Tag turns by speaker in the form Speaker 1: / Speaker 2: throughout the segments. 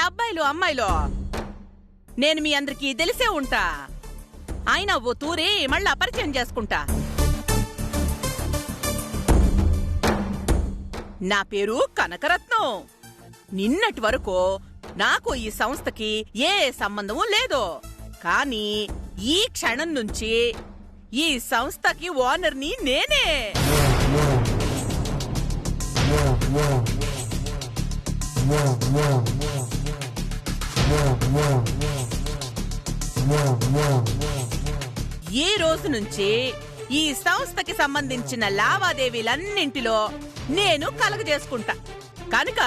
Speaker 1: అబ్బాయిలు అమ్మాయిలు నేను మీ అందరికీ తెలిసే ఉంటా. ఆయన ఓ తూరి మళ్ళా పరిచయం చేసుకుంటా. నా పేరు కనకరత్నం. నిన్నటి వరకు నాకు ఈ సంస్థకి ఏ సంబంధము లేదు. కానీ ఈ క్షణం నుంచి ఈ సంస్థకి ఓనర్ని నేనే. ఈ రోజు నుంచి ఈ సంస్థకి సంబంధించిన లావాదేవీలన్నింటిలో నేను కలగజేసుకుంటా. కనుక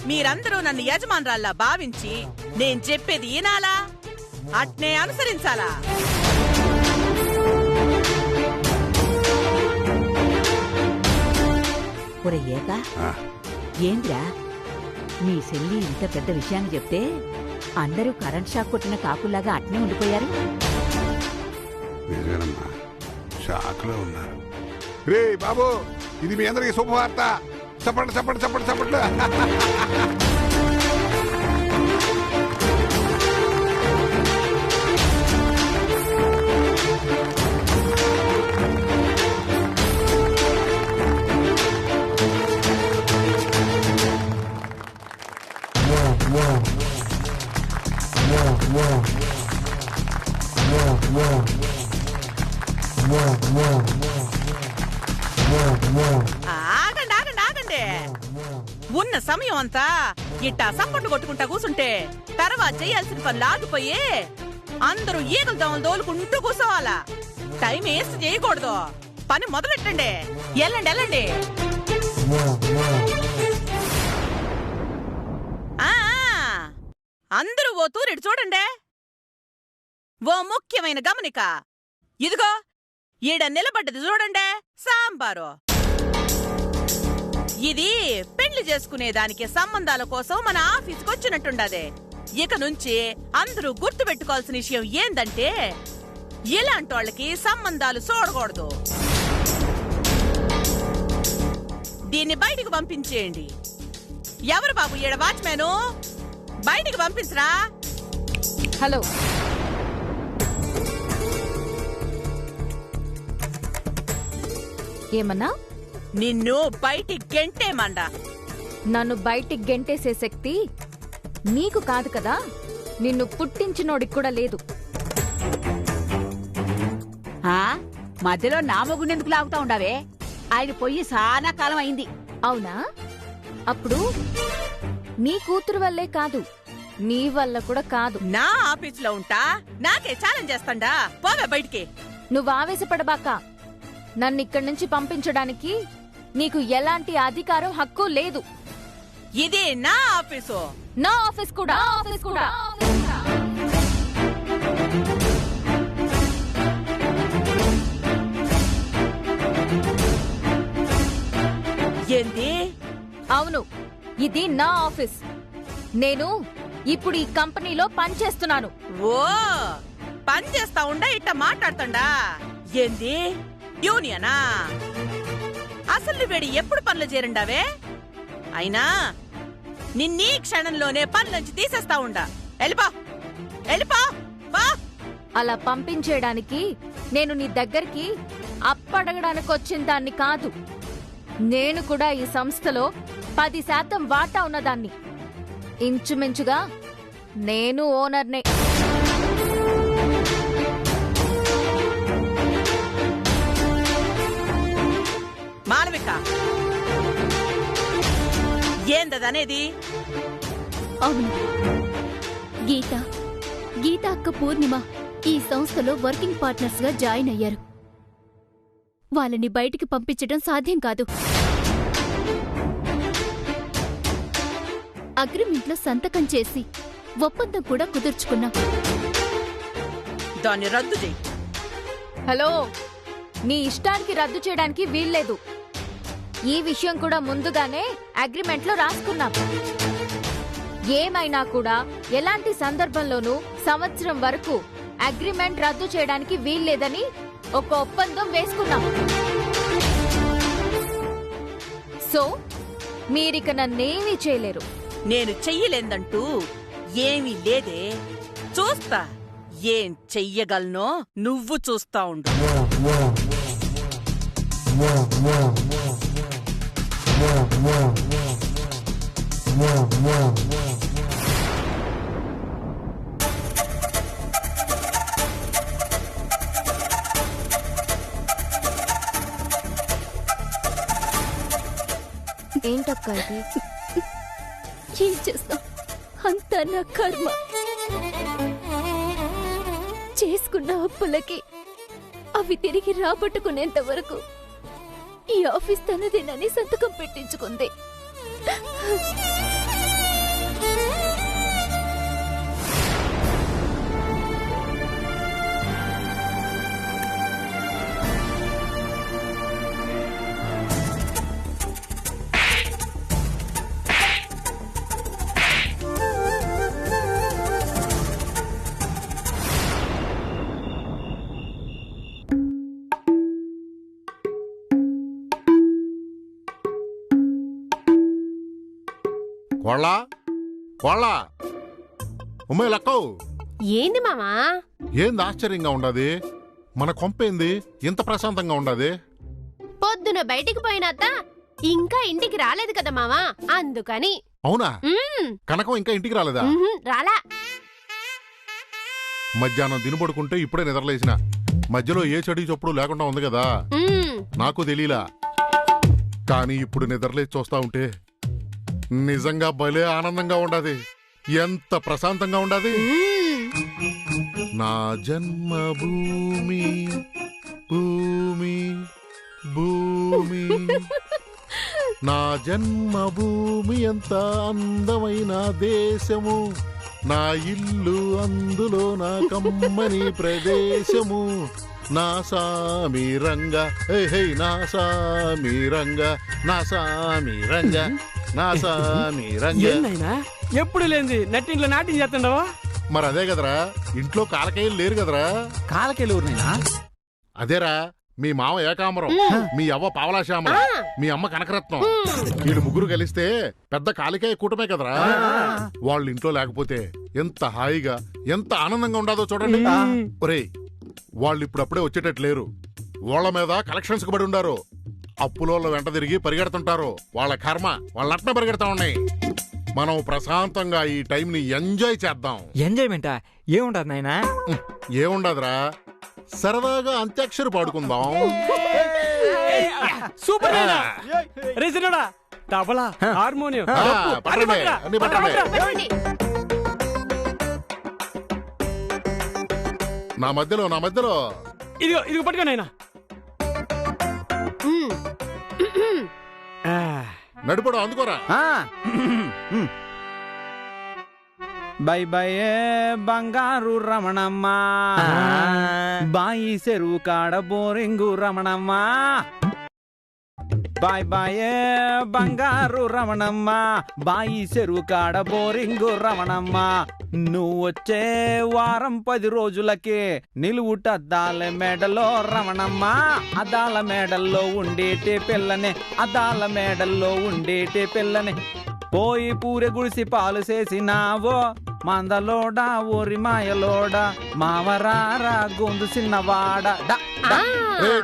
Speaker 1: మీరందరూ నన్ను యజమానురాల్లా భావించి నేను చెప్పేది ఈనాలా, అట్నే అనుసరించాలా?
Speaker 2: ఒరయ్యేగా ఏంద్రా మీ చెల్లి ఇంత పెద్ద విషయాన్ని చెప్తే అందరూ కరెంట్ షాక్ కొట్టిన కాకుల్లాగా అట్నే ఉండిపోయారు.
Speaker 3: నిజమేనమ్మా, షాక్ లో ఉన్నారు. రే బాబు, ఇది మీ అందరికి శుభవార్త. చప్పట్లు చప్పట్లు చప్పట్లు చప్పట్లు.
Speaker 1: ఆగండి ఆగండి ఆగండి. ఉన్న సమయం అంతా ఇట్టా సప్పట్లు కొట్టుకుంటా కూసుంటే తర్వాత చేయాల్సిన పనులు ఆగిపోయి అందరూ ఈగలు దోమలు దోలుకుంటూ కూసోవాలా. టైం వేస్ట్ చేయకూడదు. పని మొదలెట్టండి. వెళ్ళండి వెళ్ళండి. అందరూ ఓ తూరిడు చూడండి. ఓ ముఖ్యమైన గమనిక. ఇదిగో ఈడ నిలబడ్డది చూడండి, సాంబారు. ఇది పెళ్లి చేసుకునేదానికి సంబంధాల కోసం మన ఆఫీస్కి వచ్చినట్టుండదే. ఇక నుంచి అందరూ గుర్తు పెట్టుకోవాల్సిన విషయం ఏందంటే ఇలాంటి వాళ్ళకి సంబంధాలు చూడకూడదు. దీన్ని బయటికి పంపించేయండి. ఎవరు బాబు ఈడ వాచ్మెను? బయటికి పంపించరా.
Speaker 4: హలో, ఏమన్నా?
Speaker 1: నిన్ను బయటికి గెంటేమండా.
Speaker 4: నన్ను బయటికి గెంటేసే శక్తి నీకు కాదు కదా, నిన్ను పుట్టించినోడికి కూడా లేదు.
Speaker 2: మధ్యలో నా మొగుండెందుకు లాగుతా ఉండావే? ఆయన పొయ్యి చాలా కాలం అయింది.
Speaker 4: అవునా? అప్పుడు నీ కూతురు వల్లే కాదు, నీ వల్ల కూడా కాదు.
Speaker 1: నా ఆఫీసులో ఉంటా నాకే ఛాలెంజ్ చేస్తాండా. పోవే బయటికి.
Speaker 4: నువ్వు ఆవేశపడబాక. నన్ను ఇక్కడి నుంచి పంపించడానికి నీకు ఎలాంటి అధికారం, హక్కు లేదు.
Speaker 1: ఇది నా ఆఫీసు.
Speaker 4: నా ఆఫీస్ కూడా.
Speaker 1: ఏంది?
Speaker 4: అవును, ఇది నా ఆఫీస్. నేను ఇప్పుడు ఈ కంపెనీలో పనిచేస్తున్నాను.
Speaker 1: ఓ, పని చేస్తా ఉండా ఇట్ట మాట్లాడుతుండా? ఏంది యూనియనా? అసలు వేడి ఎప్పుడు పనులు చేరండావే? అయినా నిన్నీ క్షణంలోనే పనులోంచి తీసేస్తా ఉండా. వెళ్ళిపో వెళ్ళిపో.
Speaker 4: అలా పంపించేయడానికి నేను నీ దగ్గరికి అప్పడగడానికి వచ్చిన దాన్ని కాదు. నేను కూడా ఈ సంస్థలో 10% వాటా ఉన్నదాన్ని. ఇంచుమించుగా నేను ఓనర్నే.
Speaker 1: మాలవిక, ఏందనేది?
Speaker 5: అవును, గీత అక్క పూర్ణిమ ఈ సంస్థలో వర్కింగ్ పార్ట్నర్స్ గా జాయిన్ అయ్యారు. వాళ్ళని బయటికి పంపించడం సాధ్యం కాదు. అగ్రిమెంట్లో సంతకం చేసి ఒప్పందం కూడా కుదుర్చుకున్నాం.
Speaker 1: దాన్ని రద్దు చేయి.
Speaker 4: హలో, నీ ఇష్టానికి రద్దు చేయడానికి వీల్లేదు. ఈ విషయం కూడా ముందుగానే అగ్రిమెంట్లో రాసుకున్నాం. ఏమైనా కూడా ఎలాంటి సందర్భంలోనూ సంవత్సరం వరకు అగ్రిమెంట్ రద్దు చేయడానికి వీల్లేదని ఒక ఒప్పందం వేసుకున్నాం. సో మీరిక నన్నేమీ చేయలేరు.
Speaker 1: నేను చెయ్యలేందంటూ ఏమీ లేదే. చూస్తా ఏం చెయ్యగలనో నువ్వు చూస్తా ఉండు.
Speaker 4: ఏంటక్క ఇది?
Speaker 5: ఏం చేస్తాం, అంతా నా కర్మ. చేసుకున్న అప్పులకి అవి తిరిగి రాబట్టుకునేంత వరకు ఈ ఆఫీస్ తనదేనని సంతకం పెట్టించుకుంది.
Speaker 6: కోళ్ళా కోళ్ళా ఉమ్మే లక్కవు.
Speaker 7: ఏంది మామా?
Speaker 6: ఏంది ఆశ్చర్యంగా ఉండదు? మన కొంపేంది ఇంత ప్రశాంతంగా ఉండదు?
Speaker 7: పొద్దున బయటికి పోయినాత ఇంకా ఇంటికి రాలేదు కదా మామా, అందుకని.
Speaker 6: అవునా? కనకం ఇంకా ఇంటికి రాలేదా?
Speaker 7: రాలా.
Speaker 6: మధ్యాహ్నం దినపడుకుంటే ఇప్పుడే నిద్రలేసిన. మధ్యలో ఏ చెడు చప్పుడు లేకుండా ఉంది కదా, నాకు తెలీలా. కానీ ఇప్పుడు నిద్రలేసి చూస్తా ఉంటే నిజంగా భలే ఆనందంగా ఉండదు. ఎంత ప్రశాంతంగా ఉండదు. నా జన్మభూమి భూమి భూమి నా జన్మభూమి ఎంత అందమైన దేశము. నా ఇల్లు అందులో నా కమ్మని ప్రదేశము. నా సామిరంగ హే నా సామిరంగ నా సామిరంగ నా సామిరంగ.
Speaker 8: ఎప్పుడు లేంది నట్టింట్లో నాట్యం చేస్తుండవా?
Speaker 6: మరి అదే కదరా, ఇంట్లో కాలకేయులు లేరు కదరా.
Speaker 8: కాలకేలు ఊరినైనా?
Speaker 6: అదేరా, మీ మామ ఏకాంబరం, మీ అవ్వ పావలాశ్యామల, మీ అమ్మ కనకరత్నం, వీళ్ళు ముగ్గురు కలిస్తే పెద్ద కాలికాయ కూటమే కదరా. వాళ్ళు ఇంట్లో లేకపోతే ఎంత హాయిగా ఎంత ఆనందంగా ఉండదో చూడండి. ఒరేయ్, వాళ్ళు ఇప్పుడప్పుడే వచ్చేటట్టు లేరు. వాళ్ళ మీద కలెక్షన్స్ పడి ఉండారు. అప్పులోళ్ళ వెంట తిరిగి పరిగెడుతుంటారు. వాళ్ళ కర్మ వాళ్ళ పరిగెడతా ఉన్నాయి. మనం ప్రశాంతంగా ఈ టైం ని ఎంజాయ్ చేద్దాం.
Speaker 8: ఎంజాయ్మెంటా? ఏముంటది నాయనా?
Speaker 6: ఏముండదురా, సరదాగా అంత్యాక్షరి పాడుకుందాం.
Speaker 8: సూపర్ రేసినోడా, తబలా, హార్మోనియం,
Speaker 6: అన్ని పట్టండి. నా మధ్యలో
Speaker 8: ఇదిగో పట్టుకోనైనా.
Speaker 6: నడుపడు అందుకోరా.
Speaker 9: బై బై బంగారు రమణమ్మ, బాయి చెరువు కాడ బోరింగు రమణమ్మ. బాయ్ బాయ్ బంగారు రమణమ్మ, బాయి చెరువు కాడ బోరింగు రమణమ్మ. నువ్వు వచ్చే వారం 10 రోజులకి నిలువుట అద్దాల మేడలో రమణమ్మ. అద్దాల మేడల్లో ఉండేటి పిల్లని, అద్దాల మేడల్లో ఉండేటి పిల్లని. పోయి పూరె గుడిసి పాలు చేసినావో మందలోడా ఓరి మాయలోడా, మావరారా గొంతు చిన్నవాడ.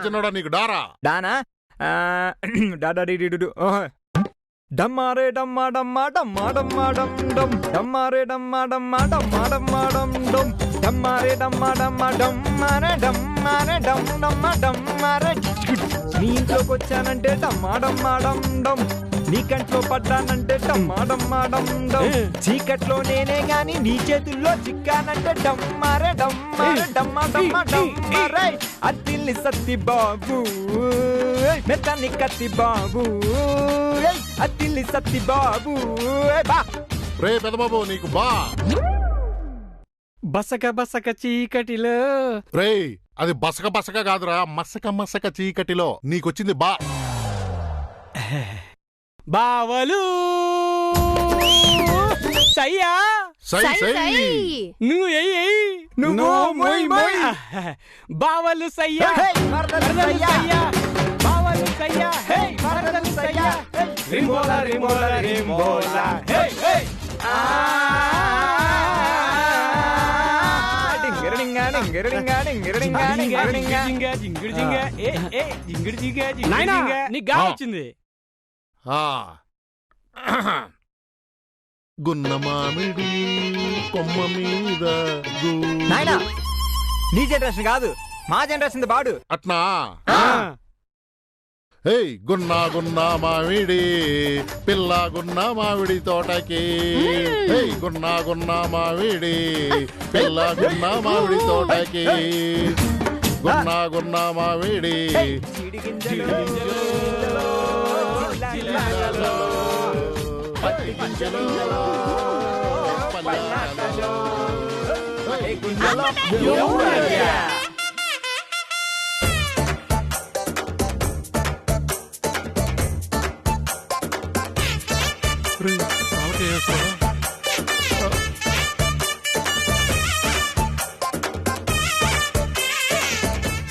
Speaker 6: చిన్నోడా నీకు డారా
Speaker 8: డానా? డమ్మారే డమ్మా డమ్మా డమ్మా డమ్మా డమ్ డమ్, డమ్మారే డమ్మా డమ్మా డమ్మా డమ్మా డమ్ డమ్, డమ్మారే డమ్మా డమ్మా డమ్మారే డమ్మారే డమ్ డమ్మా డమ్మారే. నీ ఇంట్లోకి వచ్చానంటే డమ్మా డమ్మా డమ్ డమ్, నీ కంట్లో పడ్డానంటే డమ్మా డమ్మా డమ్ డమ్. చీకట్లో నేనే గాని నీ చేతుల్లో చిక్కానంటే డమ్మారే డమ్మారే డమ్మా డమ్మా డమ్మారే. అద్దిల్ని సత్తి బాబు మెత్తని కత్తి బాబు, అద్దిల్ని సత్తి బాబు.
Speaker 6: రే పెదబాబు నీకు బా.
Speaker 8: బసక బసక చీకటిలో.
Speaker 6: రే అది బసక బసక కాదురా, మసక మసక చీకటిలో నీకొచ్చింది బా.
Speaker 8: బావలు సయ్యా
Speaker 6: సై సై
Speaker 8: నువ్వు ఎయ్యి నువ్వు మొయ్ మొయ్. బావలు సయ్యా సయ్యా, బావలు సయ్యా హే మరదలు సయ్యా. రింబోలా రింబోలా రింబోలా హే హే. వచ్చింది.
Speaker 6: గున్న మామిడి కొమ్మ మీద
Speaker 8: నాయనా నీ జనరేషన్ కాదు మా జనరేషన్ బాడు
Speaker 6: అట్నా. ఏయ్ గున్నా గున్నా మామిడి పిల్ల గున్నా మామిడి తోటకి. ఏయ్ గున్నా గున్నా మామిడి పిల్ల గున్నా మామిడి తోటకి. గున్నా గున్నా మామిడి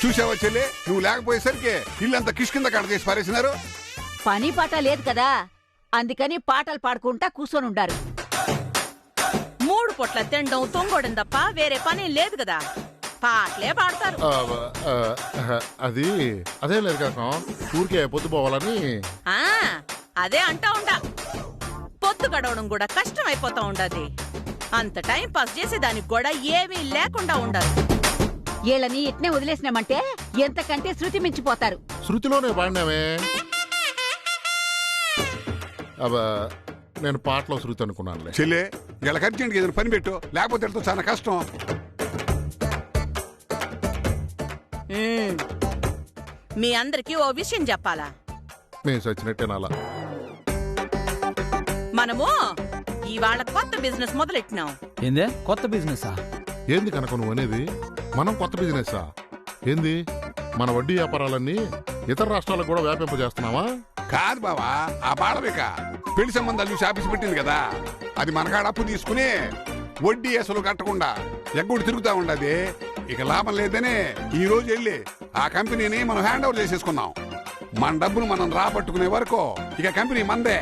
Speaker 3: చూసావా చెల్లి, నువ్వు లేకపోయేసరికి ఇల్లంతా కిష్కింద కడ చేసి పారేసినారు.
Speaker 2: పని పాట లేదు కదా, అందుకని పాటలు పాడుకుంటా కూర్చొని ఉండారు.
Speaker 1: 3 పొట్ల తిండం తొంగోడం తప్ప వేరే పని లేదు కదా, పాటలే పాడతారు.
Speaker 6: అది అదే లేదు కాక ఊరికే పొద్దుపోవాలని.
Speaker 1: అదే అంటా ఉండా, పొద్దు గడవడం కూడా కష్టం అయిపోతా ఉండదు. అంత టైం పాస్ చేసే దానికి కూడా ఏమీ లేకుండా ఉండదు.
Speaker 2: వీళ్ళని ఇట్నే వదిలేసినామంటే ఎంతకంటే శృతి మించిపోతారు.
Speaker 6: శృతిలోనే పాడినామే. నేను పాటలో శృతి అనుకున్నానులే.
Speaker 3: చెల్లె వీళ్ళకి అర్జెంట్గా ఏదైనా పని పెట్టు, లేకపోతే వెళ్తా చాలా కష్టం.
Speaker 1: మీ అందరికి ఓ విషయం చెప్పాలా?
Speaker 6: నేను సచ్చినట్టేనాలా?
Speaker 1: మనము ఇవాళ కొత్త బిజినెస్ మొదలెట్టినాం.
Speaker 9: ఏందే కొత్త బిజినెస్?
Speaker 6: ఏంది కనుక నువ్వు అనేది? మనం కొత్త బిజినెస్ ఏంది? మన వడ్డీ వ్యాపారాలన్నీ ఇతర రాష్ట్రాలకు కూడా వ్యాపింపజేస్తున్నావా?
Speaker 3: కాదు బావా, ఆ బాడవిక పెళ్లి సంబంధాలు చూసి ఆఫీస్ పెట్టింది కదా, అది మనకాడ అప్పు తీసుకుని వడ్డీ అసలు కట్టకుండా ఎగ్గొడు తిరుగుతా ఉండదు. ఇక లాభం లేదని ఈ రోజు వెళ్ళి ఆ కంపెనీని మనం హ్యాండ్ ఓవర్ చేసేసుకున్నాం. మన డబ్బులు మనం రాబట్టుకునే వరకు ఇక కంపెనీ మందే.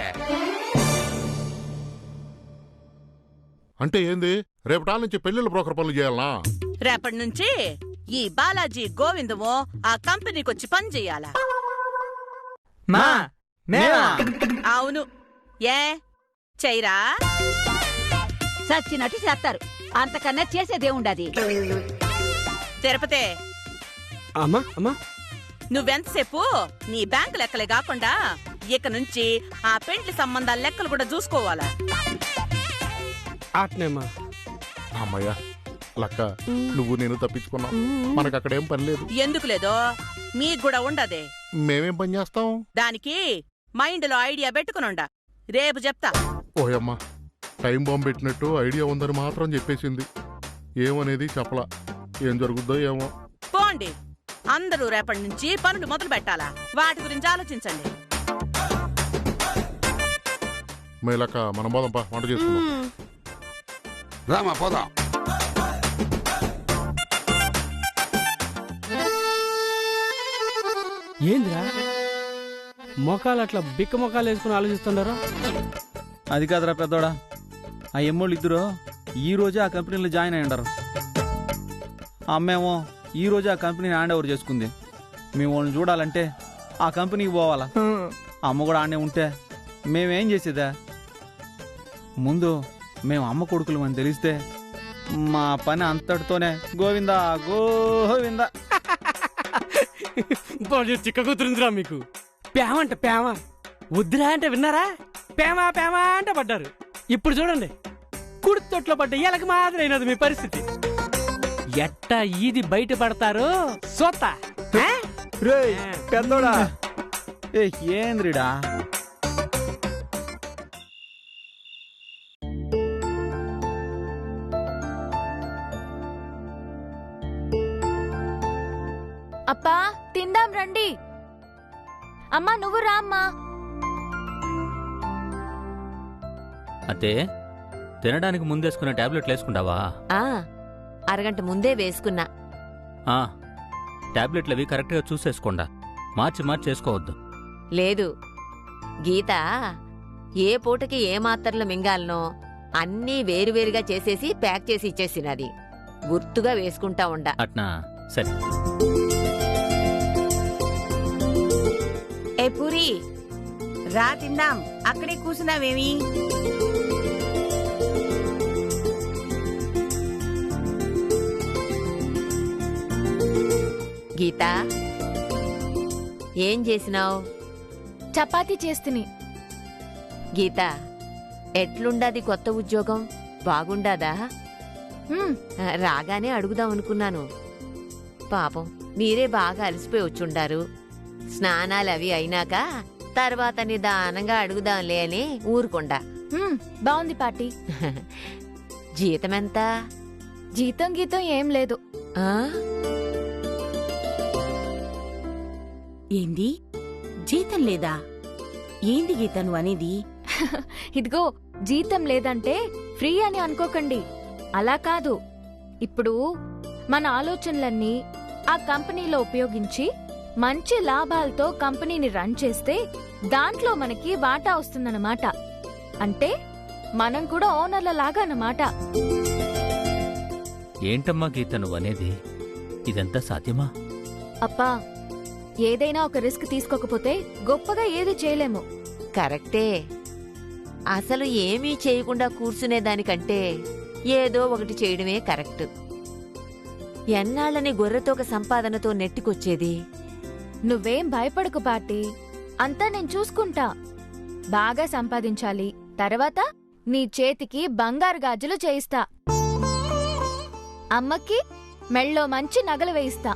Speaker 6: అంటే ఏంది? రేపటాల నుంచి పెళ్లిళ్ళ బ్రోకర్ పనులు చేయాలనా?
Speaker 1: రేపటి నుంచి ఈ బాలాజీ గోవిందము ఆ కంపెనీకి వచ్చి పని చెయ్యాలా? అవును. ఏ చెయ్యరా?
Speaker 2: సచ్చినట్టు చేస్తారు, అంతకన్నా చేసేదేముండది.
Speaker 1: తిరుపతి, నువ్వెంతసేపు నీ బ్యాంకు లెక్కలే కాకుండా ఇక నుంచి ఆ పెండ్లి సంబంధాల లెక్కలు కూడా చూసుకోవాలా?
Speaker 6: అమ్మయ్యా లక్క, నువ్వు నేను తప్పించుకున్నావు. మనకు అక్కడ ఏం పని లేదు.
Speaker 1: ఎందుకు లేదో మీకు కూడా ఉండదే.
Speaker 6: మేమేం పని చేస్తాం?
Speaker 1: దానికి మైండ్ లో ఐడియా పెట్టుకునుండా, రేపు చెప్తా.
Speaker 6: ఓయమ్మా, టైం బాంబు పెట్టినట్టు ఐడియా ఉందని మాత్రం చెప్పేసింది, ఏమనేది చెప్పలా. ఏం జరుగుద్దో ఏమో.
Speaker 1: పోండి, అందరూ రేపటి నుంచి పనులు మొదలు పెట్టాలా, వాటి గురించి ఆలోచించండి.
Speaker 6: మేలక్క, మనం పోదాంపా, వంట చేసుకుందాం.
Speaker 3: రామా పోదాం.
Speaker 10: ఏంద్రా మొఖాలు అట్లా బిక్క మొఖాలు వేసుకుని ఆలోచిస్తుండారా?
Speaker 9: అది కాదురా పెద్దోడా, ఆ ఎమ్మోళ్ళు ఇద్దరు ఈ రోజే ఆ కంపెనీలో జాయిన్ అయ్యి ఉండరు. అమ్మేమో ఈ రోజే ఆ కంపెనీని హ్యాండ్ ఓవర్ చేసుకుంది. మేము వాళ్ళని చూడాలంటే ఆ కంపెనీకి పోవాలా. అమ్మ కూడా ఆడే ఉంటే మేమేం చేసేదా? ముందు మేము అమ్మ కొడుకులు అని తెలిస్తే మా పని అంతటితోనే గోవిందా గోవిందా.
Speaker 10: చిక్క కూతురుందిరా మీకు. ప్రేమంట ప్రేమ వద్దురా అంటే విన్నారా? ప్రేమ ప్రేమ అంటే పడ్డారు. ఇప్పుడు చూడండి, కుడి తొట్లో పడ్డ ఎలక మాత్రం అయినది మీ పరిస్థితి. ఎట్టా ఈది బయట పడతారు సోత.
Speaker 8: పెద్దోడా
Speaker 9: ఏంద్రిడా?
Speaker 4: అప్పా తిందాం రండి. అమ్మా నువ్వు రా అమ్మా.
Speaker 11: అతే తినడానికి ముందేసుకున్న టాబ్లెట్లు వేసుకుంటావా?
Speaker 12: అరగంట ముందే వేసుకున్నా.
Speaker 11: టాబ్లెట్లు అవి కరెక్ట్గా చూసేసుకోండా, మార్చి మార్చి చేసుకోవద్దు.
Speaker 12: లేదు, గీత ఏ పూటకి ఏ మాత్రలు మింగాలనో అన్నీ వేరువేరుగా చేసేసి ప్యాక్ చేసి ఇచ్చేసినది. గుర్తుగా వేసుకుంటా ఉండా.
Speaker 11: అట్నా సరే.
Speaker 13: ఏ పూరి రా తిందాం. అక్కడే కూర్చున్నావేమి?
Speaker 12: గీతా, ఏం చేసినావు?
Speaker 4: చపాతీ చేస్తుని.
Speaker 12: గీతా, ఎట్లుండాది కొత్త ఉద్యోగం? బాగుండాదా? రాగానే అడుగుదాం అనుకున్నాను. పాపం మీరే బాగా అలసిపోయి వచ్చుండారు. స్నానాలు అవి అయినాక తర్వాత నిదానంగా అడుగుదాంలే అని ఊరుకుండా.
Speaker 4: బాగుంది పార్టీ.
Speaker 12: జీతమెంత?
Speaker 4: జీతం గీతం ఏం లేదు.
Speaker 13: ఏంది జీతం లేదా? ఏంది గీత నువ్వు అనేది?
Speaker 4: ఇదిగో, జీతం లేదంటే ఫ్రీ అని అనుకోకండి. అలా కాదు. ఇప్పుడు మన ఆలోచనలన్నీ ఆ కంపెనీలో ఉపయోగించి మంచి లాభాలతో కంపెనీని రన్ చేస్తే దాంట్లో మనకి వాటా వస్తుందన్నమాట. అంటే మనం కూడా ఓనర్ల లాగా అన్నమాట.
Speaker 11: ఏంటమ్మా గీత నువ్వనేది? ఇదంతా సాధ్యమా?
Speaker 4: అప్పా, ఏదైనా ఒక రిస్క్ తీసుకోకపోతే గొప్పగా ఏది చేయలేము.
Speaker 12: కరెక్టే. అసలు ఏమీ చేయకుండా కూర్చునేదానికంటే ఏదో ఒకటి చేయడమే కరెక్ట్. ఎన్నాళ్ళని గొర్రెతోక సంపాదనతో నెట్టికొచ్చేది?
Speaker 4: నువ్వేం భయపడకు పార్టీ, అంతా నేను చూసుకుంటా. బాగా సంపాదించాలి, తర్వాత నీ చేతికి బంగారు గాజులు చేయిస్తా. అమ్మకి మెళ్ళో మంచి నగలు వేయిస్తా.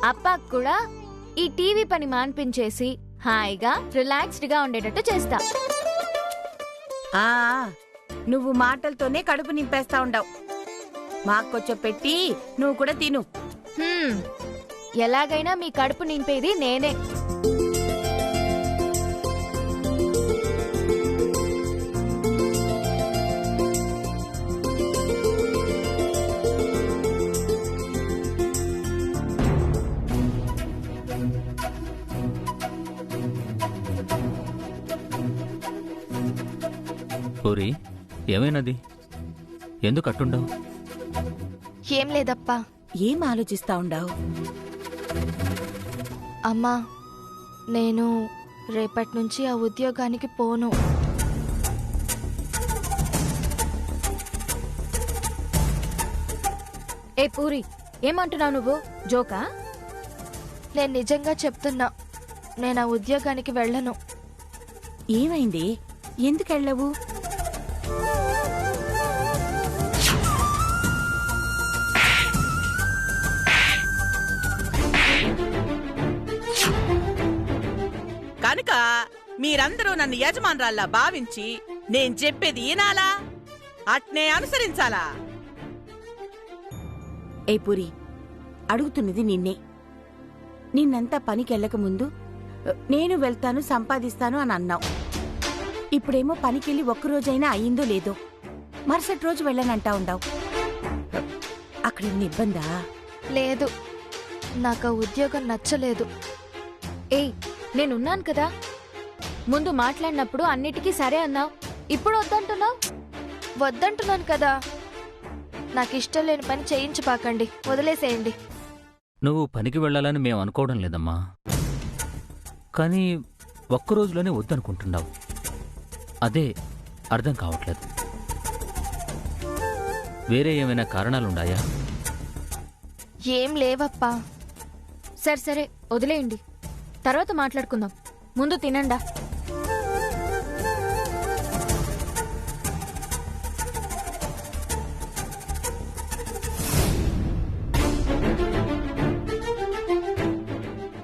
Speaker 4: అప్పాకు కూడా ఈ టీవీ పని మాన్పించేసి హాయిగా రిలాక్స్డ్ గా ఉండేటట్టు చేస్తా.
Speaker 13: నువ్వు మాటలతోనే కడుపు నింపేస్తా ఉండవు. మాకొచ్చ పెట్టి నువ్వు కూడా తిను.
Speaker 4: ఎలాగైనా మీ కడుపు నింపేది నేనే.
Speaker 11: పూరి, ఏమైనది? ఎందుకు అట్టుండవు?
Speaker 4: ఏం లేదప్పా.
Speaker 13: ఏం ఆలోచిస్తా ఉండవు?
Speaker 4: అమ్మా, నేను రేపటి నుంచి ఆ ఉద్యోగానికి పోను. ఏ పూరి, ఏమంటున్నావు నువ్వు? జోకా? నేను నిజంగా చెప్తున్నా, నేను ఆ ఉద్యోగానికి వెళ్ళను.
Speaker 13: ఏమైంది? ఎందుకెళ్ళవు?
Speaker 1: కనుక మీరందరూ నన్ను యజమానురాల్లా భావించి నేను చెప్పేది ఈనాలా, అట్నే అనుసరించాలా?
Speaker 13: ఏ పూరి, అడుగుతున్నది నిన్నే. నిన్నంతా పనికెళ్ళక ముందు నేను వెళ్తాను, సంపాదిస్తాను అని అన్నావు. ఇప్పుడేమో పనికెళ్ళి ఒక్కరోజైనా అయ్యిందో లేదో మరుసటి రోజు వెళ్ళనంటా ఉండవు. అక్కడ ఇబ్బందా?
Speaker 4: లేదు, నాకు ఆ ఉద్యోగం నచ్చలేదు. ఏయ్, నేనున్నాను కదా. ముందు మాట్లాడినప్పుడు అన్నిటికీ సరే అన్నావు, ఇప్పుడు వద్దంటున్నావు. వద్దంటున్నాను కదా. నాకు ఇష్టం లేని పని చేయించపాకండి, వదిలేసేయండి.
Speaker 11: నువ్వు పనికి వెళ్ళాలని మేము అనుకోవడం లేదమ్మా, కానీ ఒక్కరోజులోనే వద్దనుకుంటున్నావు. అదే అర్థం కావట్లేదు. వేరే ఏమైనా కారణాలున్నాయా?
Speaker 4: ఏం లేవప్పా. సరే సరే, వదిలేయండి, తర్వాత మాట్లాడుకుందాం. ముందు తినండా.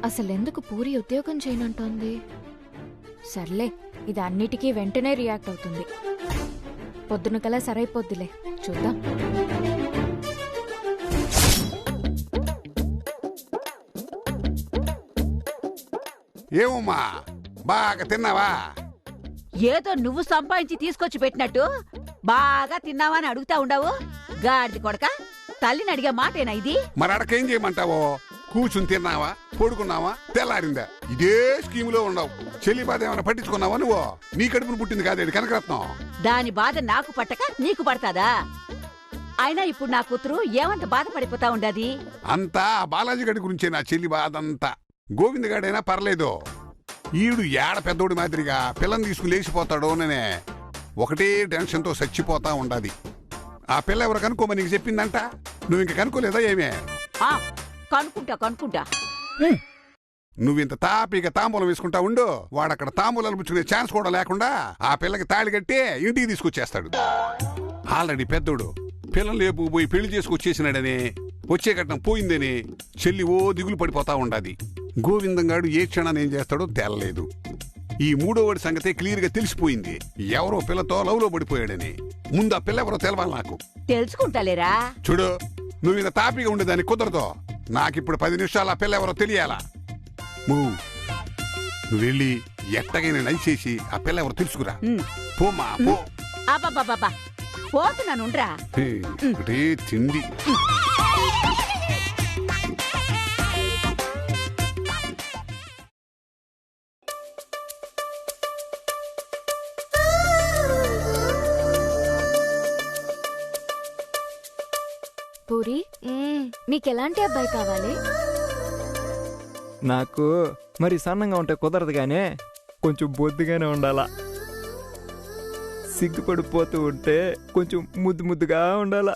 Speaker 4: అసలెందుకు పూరి ఉద్యోగం చేయనంటోంది? సర్లే, ఇది అన్నిటికీ వెంటనే రియాక్ట్ అవుతుంది. పొద్దున కల్లా సరైపోద్దిలే, చూద్దాం.
Speaker 3: ఏమమ్మా, బాగా తిన్నావా?
Speaker 2: ఏదో నువ్వు సంపాదించి తీసుకొచ్చి పెట్టినట్టు బాగా తిన్నావా అని అడుగుతా ఉండవు. గాడిది కొడక, తల్లిని అడిగే మాటేనా ఇది?
Speaker 3: మరి అడకేం చేయమంటావో? కూర్చుని తిన్నావా, పడుకున్నావా, తెల్లారిందా? ఇదే స్కీమ్ లో ఉండవు. చెల్లి బాధ ఏమైనా పట్టించుకున్నావా నువ్వు? నీ కడుపును పుట్టింది కాదేది కనకరత్నం.
Speaker 2: దాని బాధ నాకు పట్టక నీకు పడతాదా? అయినా ఇప్పుడు నా కూతురు ఏమంత బాధపడిపోతా ఉండది.
Speaker 3: అంతా ఆ బాలాజీ గడి గురించే నా చెల్లి బాధంతా. గోవింద్ గాడైనా పర్లేదు, ఈడు ఏడ పెద్దోడి మాదిరిగా పిల్లని తీసుకుని లేచిపోతాడోననే ఒకటే టెన్షన్తో చచ్చిపోతా ఉండాది. ఆ పిల్ల ఎవరు కనుక్కోమని నీకు చెప్పిందంట, నువ్వు ఇంక కనుక్కోలేదా ఏమే?
Speaker 2: కనుక్కుంటా.
Speaker 3: నువ్వింత తాపీగా తాంబూలం వేసుకుంటా ఉండు, వాడక్కడ తాంబూలాలు పుచ్చుకునే ఛాన్స్ కూడా లేకుండా ఆ పిల్లకి తాళి కట్టి ఇంటికి తీసుకొచ్చేస్తాడు. ఆల్రెడీ పెద్దోడు పిల్లలు లేపు పోయి పెళ్లి చేసుకొచ్చేసినాడని, వచ్చే కట్నం పోయిందని చెల్లి ఓ దిగులు పడిపోతా ఉండాది. గోవిందంగాడు ఏ క్షణాన్ని ఏం చేస్తాడో తేలలేదు. ఈ మూడోవాడి సంగతే క్లియర్గా తెలిసిపోయింది, ఎవరో పిల్లతో లవ్లో పడిపోయాడని. ముందు ఆ పిల్ల ఎవరో తెలవాలి నాకు.
Speaker 2: తెలుసుకుంటాలేరా?
Speaker 3: చూడు, నువ్వు ఇంత తాపీగా ఉండేదాన్ని కుదరదు. నాకిప్పుడు 10 నిమిషాలు ఆ పిల్ల ఎవరో తెలియాలా. నువ్వు వెళ్ళి ఎట్టగైనా నైచేసి ఆ పిల్ల ఎవరు తెలుసుకురా. పోమా పో.
Speaker 2: అబ్బా పోతున్నానుండ్రా.
Speaker 3: ఒకటే తిండి.
Speaker 4: పూరి, నీకెలాంటి అబ్బాయి కావాలి?
Speaker 8: నాకు మరి సన్నంగా ఉంటే కుదరదు గానే, కొంచెం బొద్దుగానే ఉండాలా. సిగ్గుపడిపోతూ ఉంటే కొంచెం ముద్దుగా ఉండాలా.